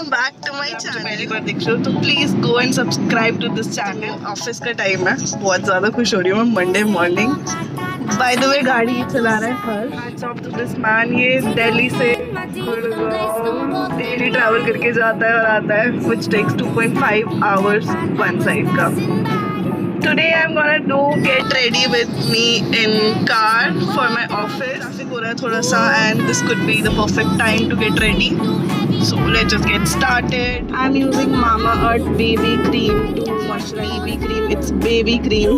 Welcome back to my channel. पहली बार देख रहे हो तो please go and subscribe to this channel. Office का टाइम है, बहुत ज्यादा खुश हो रही हूँ मैं Monday morning. By the way गाड़ी ये चला रहा है हर। Hats off to this man. ये दिल्ली से गुड़गांव डेली ट्रैवल करके जाता है और आता है, which takes 2.5 hours one side का। Today I'm gonna get ready with me in car for my office. Traffic हो रहा है थोड़ा सा and this could be the perfect time to get ready. So let's just get started. I'm using Mama Earth baby cream to moisturize. Baby cream, it's baby cream.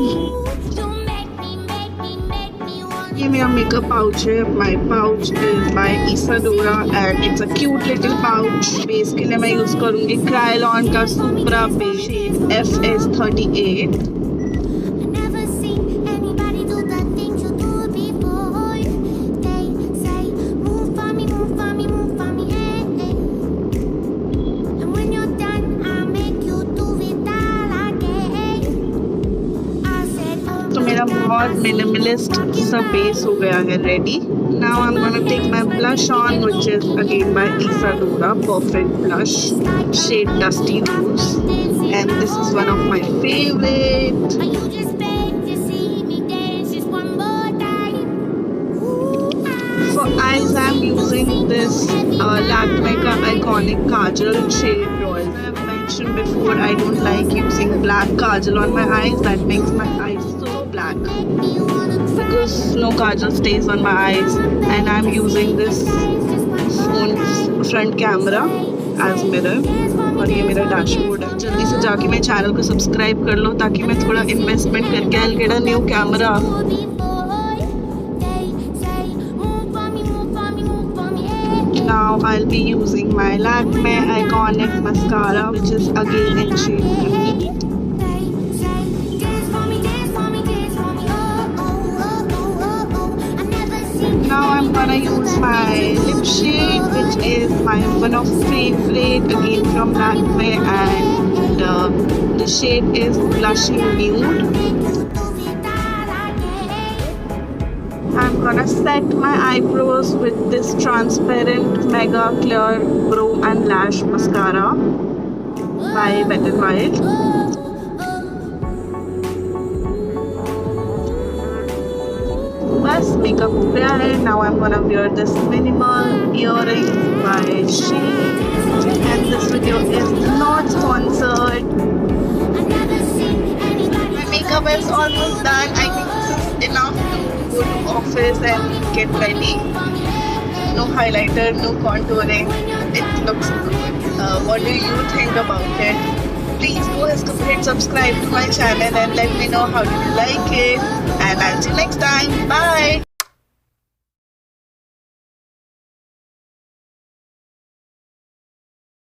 ये मेरा makeup pouch है. My pouch is by Isadora and it's a cute little pouch. Base के लिए मैं use करूँगी Kryolan का Supra Base Shade FS38. मेरा बहुत मिनिमलिस्ट सा बेस हो गया है ready. Now I am gonna take my blush on which is again by Isadora perfect blush shade dusty rose and this is one of my favourite. For eyes I am using this Lakme ka iconic kajal shade Royal. I have mentioned before I don't like using black kajal on my eyes. That makes my eyes so black because no kajal stays on my eyes, and I'm using this phone front camera as mirror. और ये मेरा dashboard है. जल्दी से जाके मेरे channel को subscribe कर लो ताकि मैं थोड़ा इन्वेस्टमेंट करके I'll get a new camera. Now I'll be using my Lakme iconic mascara, which is again in shade Nude. Now I'm gonna use my lip shade, which is my one of favorite again from Lakme, and the shade is Blushing Nude. I'm gonna set my eyebrows with this transparent Mega Clear Brow and Lash Mascara by Wet n Wild. बस makeup हो गया है. Now I'm gonna wear this minimal earring by Shein, and this video is not sponsored. My makeup is almost done. I think this is enough to go to office and get ready. No highlighter, no contouring. It looks good. What do you think about it? Please go ahead, hit subscribe to my channel and let me know how do you like it. And I'll